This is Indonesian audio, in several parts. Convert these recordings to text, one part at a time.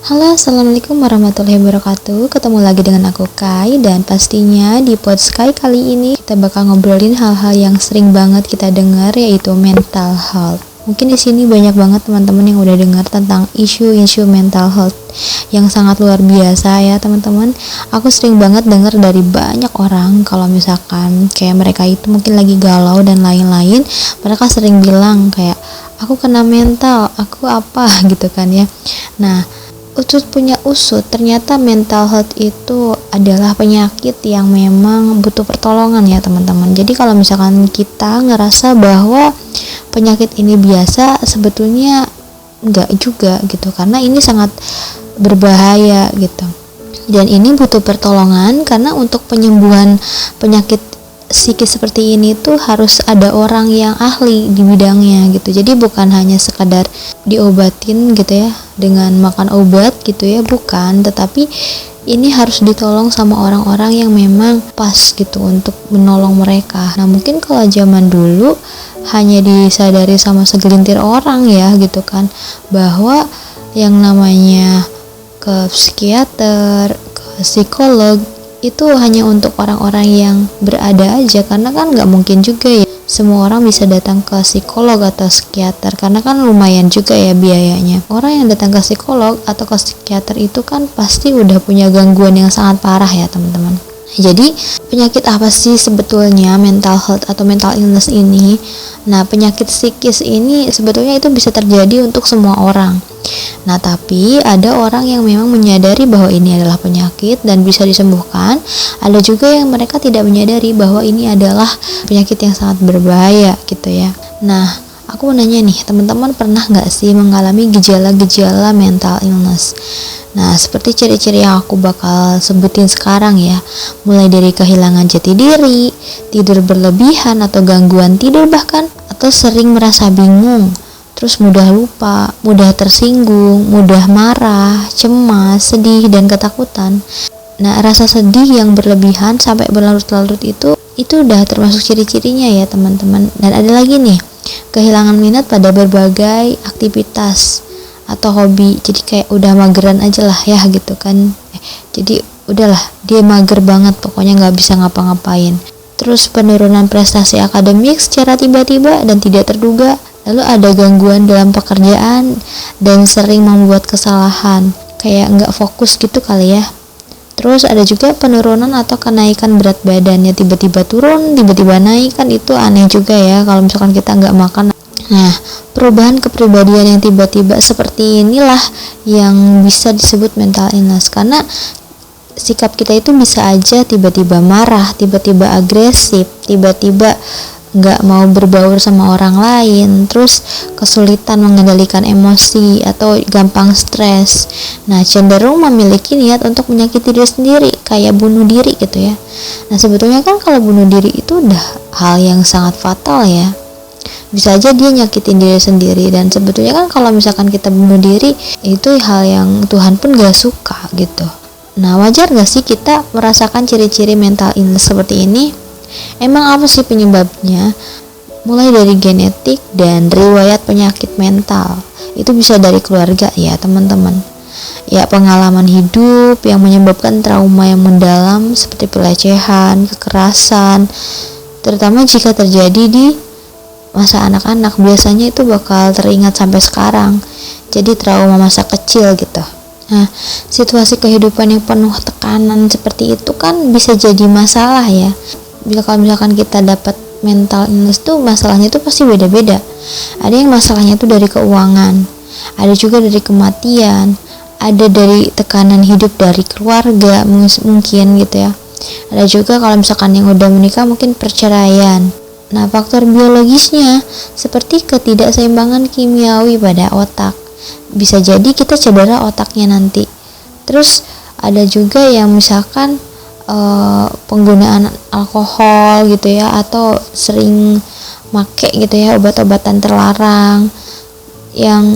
Halo, assalamualaikum warahmatullahi wabarakatuh. Ketemu lagi dengan aku Kai, dan pastinya di Podsky kali ini kita bakal ngobrolin hal-hal yang sering banget kita dengar, yaitu mental health. Mungkin di sini banyak banget teman-teman yang udah dengar tentang isu-isu mental health yang sangat luar biasa ya teman-teman. Aku sering banget dengar dari banyak orang kalau misalkan kayak mereka itu mungkin lagi galau dan lain-lain, mereka sering bilang kayak aku kena mental, aku apa gitu kan ya. Nah, usut, ternyata mental health itu adalah penyakit yang memang butuh pertolongan ya teman-teman. Jadi kalau misalkan kita ngerasa bahwa penyakit ini biasa, sebetulnya enggak juga gitu, karena ini sangat berbahaya gitu. Dan ini butuh pertolongan, karena untuk penyembuhan penyakit psikis seperti ini tuh harus ada orang yang ahli di bidangnya gitu. Jadi bukan hanya sekadar diobatin gitu ya dengan makan obat gitu ya, bukan, tetapi ini harus ditolong sama orang-orang yang memang pas gitu untuk menolong mereka. Nah, mungkin kalau zaman dulu hanya disadari sama segelintir orang ya gitu kan, bahwa yang namanya ke psikiater, ke psikolog itu hanya untuk orang-orang yang berada aja, karena kan nggak mungkin juga ya semua orang bisa datang ke psikolog atau psikiater, karena kan lumayan juga ya biayanya. Orang yang datang ke psikolog atau ke psikiater itu kan pasti udah punya gangguan yang sangat parah ya teman-teman. Jadi penyakit apa sih sebetulnya mental health atau mental illness ini? Nah, penyakit psikis ini sebetulnya itu bisa terjadi untuk semua orang. Nah, tapi ada orang yang memang menyadari bahwa ini adalah penyakit dan bisa disembuhkan. Ada juga yang mereka tidak menyadari bahwa ini adalah penyakit yang sangat berbahaya gitu ya. Nah, aku mau nanya nih, teman-teman pernah nggak sih mengalami gejala-gejala mental illness? Nah, seperti ciri-ciri yang aku bakal sebutin sekarang ya, mulai dari kehilangan jati diri, tidur berlebihan atau gangguan tidur bahkan, atau sering merasa bingung, terus mudah lupa, mudah tersinggung, mudah marah, cemas, sedih, dan ketakutan. Nah, rasa sedih yang berlebihan sampai berlarut-larut itu udah termasuk ciri-cirinya ya teman-teman. Dan ada lagi nih, kehilangan minat pada berbagai aktivitas atau hobi, jadi kayak udah mageran aja lah ya gitu kan. Jadi udahlah, dia mager banget, pokoknya nggak bisa ngapa-ngapain. Terus penurunan prestasi akademik secara tiba-tiba dan tidak terduga. Lalu ada gangguan dalam pekerjaan dan sering membuat kesalahan, kayak nggak fokus gitu kali ya. Terus ada juga penurunan atau kenaikan berat badannya, tiba-tiba turun, tiba-tiba naik, kan itu aneh juga ya kalau misalkan kita nggak makan. Nah, perubahan kepribadian yang tiba-tiba seperti inilah yang bisa disebut mental illness, karena sikap kita itu bisa aja tiba-tiba marah, tiba-tiba agresif, tiba-tiba nggak mau berbaur sama orang lain, terus kesulitan mengendalikan emosi atau gampang stres. Nah, cenderung memiliki niat untuk menyakiti diri sendiri, kayak bunuh diri gitu ya. Nah, sebetulnya kan kalau bunuh diri itu udah hal yang sangat fatal ya, bisa aja dia nyakitin diri sendiri. Dan sebetulnya kan kalau misalkan kita bunuh diri, itu hal yang Tuhan pun gak suka gitu. Nah, wajar gak sih kita merasakan ciri-ciri mental illness seperti ini? Emang apa sih penyebabnya? Mulai dari genetik dan riwayat penyakit mental, itu bisa dari keluarga ya teman-teman. Ya, pengalaman hidup yang menyebabkan trauma yang mendalam seperti pelecehan, kekerasan, terutama jika terjadi di masa anak-anak, biasanya itu bakal teringat sampai sekarang. Jadi trauma masa kecil gitu. Nah, situasi kehidupan yang penuh tekanan seperti itu kan bisa jadi masalah ya. Bila kalau misalkan kita dapat mental illness tuh, masalahnya tuh pasti beda-beda. Ada yang masalahnya tuh dari keuangan, ada juga dari kematian, ada dari tekanan hidup dari keluarga mungkin gitu ya. Ada juga kalau misalkan yang udah menikah mungkin perceraian. Nah, faktor biologisnya seperti ketidakseimbangan kimiawi pada otak, bisa jadi kita cedera otaknya nanti. Terus ada juga yang misalkan penggunaan alkohol gitu ya, atau sering make gitu ya obat-obatan terlarang, yang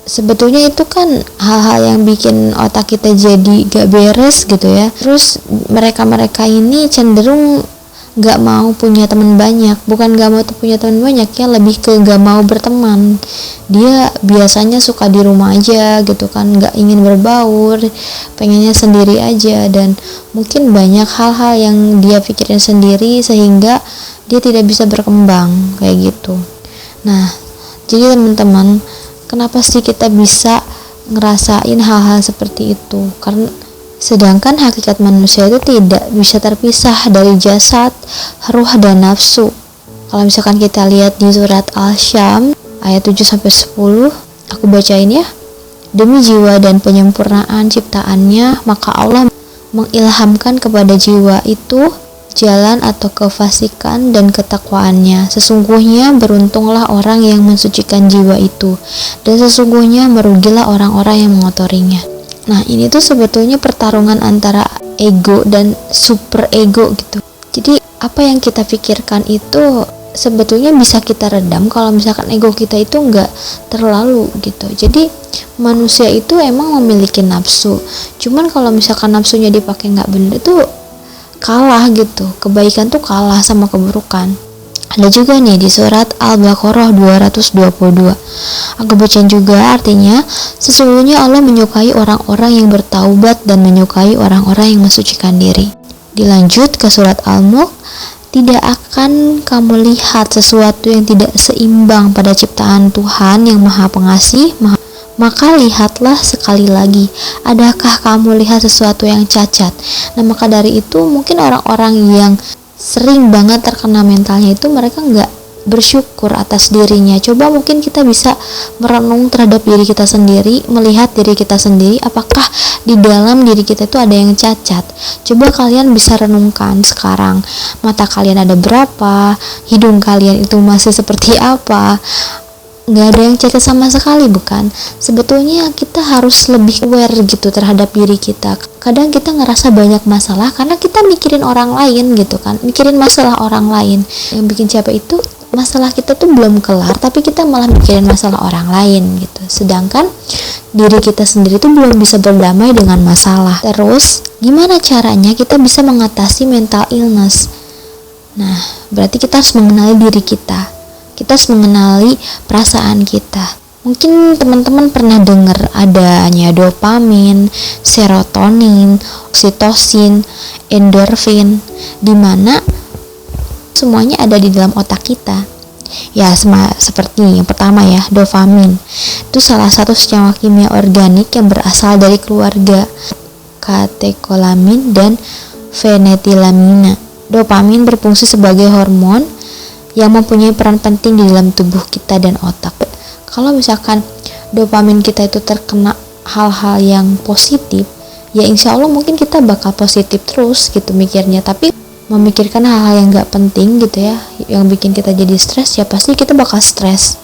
sebetulnya itu kan hal-hal yang bikin otak kita jadi gak beres gitu ya. Terus mereka-mereka ini cenderung nggak mau punya teman banyak. Bukan nggak mau punya teman banyak ya, lebih ke nggak mau berteman. Dia biasanya suka di rumah aja gitu kan, nggak ingin berbaur, pengennya sendiri aja, dan mungkin banyak hal-hal yang dia pikirin sendiri sehingga dia tidak bisa berkembang kayak gitu. Nah, jadi teman-teman, kenapa sih kita bisa ngerasain hal-hal seperti itu? Karena sedangkan hakikat manusia itu tidak bisa terpisah dari jasad, ruh, dan nafsu. Kalau misalkan kita lihat di surat Al-Syam ayat 7-10, aku bacain ya. Demi jiwa dan penyempurnaan ciptaannya, maka Allah mengilhamkan kepada jiwa itu jalan atau kefasikan dan ketakwaannya. Sesungguhnya beruntunglah orang yang mensucikan jiwa itu, dan sesungguhnya merugilah orang-orang yang mengotorinya. Nah, ini tuh sebetulnya pertarungan antara ego dan super ego gitu. Jadi apa yang kita pikirkan itu sebetulnya bisa kita redam kalau misalkan ego kita itu enggak terlalu gitu. Jadi manusia itu emang memiliki nafsu, cuman kalau misalkan nafsunya dipakai nggak bener itu kalah gitu. Kebaikan tuh kalah sama keburukan. Ada juga nih di surat Al-Baqarah 222. Aku bacain juga, artinya sesungguhnya Allah menyukai orang-orang yang bertaubat dan menyukai orang-orang yang mensucikan diri. Dilanjut ke surat Al-Mulk, tidak akan kamu lihat sesuatu yang tidak seimbang pada ciptaan Tuhan yang Maha Pengasih, maka lihatlah sekali lagi, adakah kamu lihat sesuatu yang cacat? Nah, maka dari itu mungkin orang-orang yang sering banget terkena mentalnya itu mereka nggak bersyukur atas dirinya. Coba mungkin kita bisa merenung terhadap diri kita sendiri, melihat diri kita sendiri, apakah di dalam diri kita itu ada yang cacat. Coba kalian bisa renungkan sekarang, mata kalian ada berapa, hidung kalian itu masih seperti apa. Nggak ada yang cacat sama sekali, bukan? Sebetulnya kita harus lebih aware gitu terhadap diri kita. Kadang kita ngerasa banyak masalah karena kita mikirin orang lain gitu kan, mikirin masalah orang lain. Yang bikin capek itu masalah kita tuh belum kelar, tapi kita malah mikirin masalah orang lain gitu. Sedangkan diri kita sendiri tuh belum bisa berdamai dengan masalah. Terus gimana caranya kita bisa mengatasi mental illness? Nah, berarti kita harus mengenali diri kita. Kita harus mengenali perasaan kita. Mungkin teman-teman pernah dengar adanya dopamin, serotonin, oksitosin, endorfin, di mana semuanya ada di dalam otak kita. Ya, seperti yang pertama ya, dopamin. Itu salah satu senyawa kimia organik yang berasal dari keluarga katekolamin dan fenetilamina. Dopamin berfungsi sebagai hormon yang mempunyai peran penting di dalam tubuh kita dan otak. Kalau misalkan dopamin kita itu terkena hal-hal yang positif, ya insya Allah mungkin kita bakal positif terus gitu mikirnya. Tapi memikirkan hal-hal yang gak penting gitu ya, yang bikin kita jadi stres, ya pasti kita bakal stres.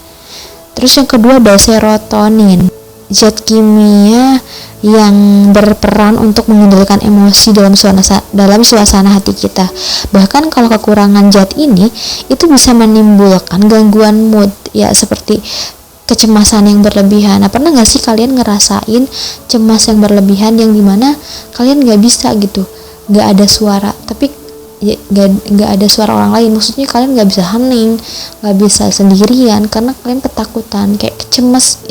Terus yang kedua ada serotonin, zat kimia yang berperan untuk mengendalikan emosi dalam suasana hati kita. Bahkan kalau kekurangan zat ini itu bisa menimbulkan gangguan mood, ya seperti kecemasan yang berlebihan. Nah, pernah gak sih kalian ngerasain cemas yang berlebihan yang dimana kalian gak bisa gitu, gak ada suara, tapi ya, gak ada suara orang lain, maksudnya kalian gak bisa hening, gak bisa sendirian karena kalian ketakutan, kayak cemas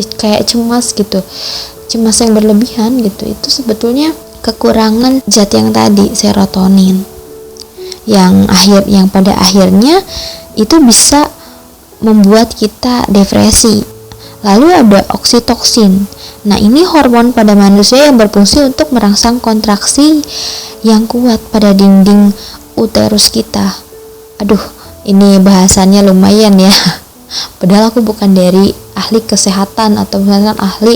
gitu, cemas yang berlebihan gitu. Itu sebetulnya kekurangan zat yang tadi, serotonin, yang pada akhirnya itu bisa membuat kita depresi. Lalu ada oksitoksin. Nah, ini hormon pada manusia yang berfungsi untuk merangsang kontraksi yang kuat pada dinding uterus kita. Aduh, ini bahasannya lumayan ya. Padahal aku bukan dari ahli kesehatan atau misalkan ahli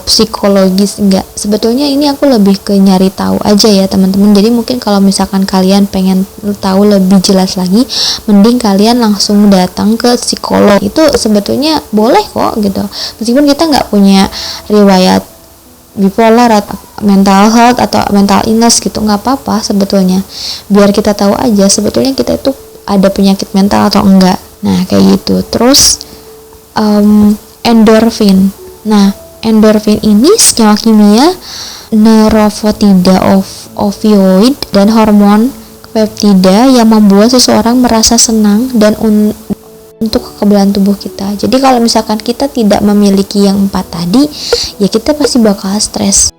psikologis, enggak. Sebetulnya ini aku lebih ke nyari tahu aja ya teman-teman. Jadi mungkin kalau misalkan kalian pengen tahu lebih jelas lagi, mending kalian langsung datang ke psikolog. Itu sebetulnya boleh kok gitu. Meskipun kita nggak punya riwayat bipolar atau mental health atau mental illness gitu, nggak apa-apa sebetulnya. Biar kita tahu aja sebetulnya kita itu ada penyakit mental atau enggak. Nah, kayak gitu. Terus endorfin. Nah, endorfin ini senyawa kimia neuropeptida opioid dan hormon peptida yang membuat seseorang merasa senang dan untuk kekebalan tubuh kita. Jadi kalau misalkan kita tidak memiliki yang 4 tadi, ya kita pasti bakal stres.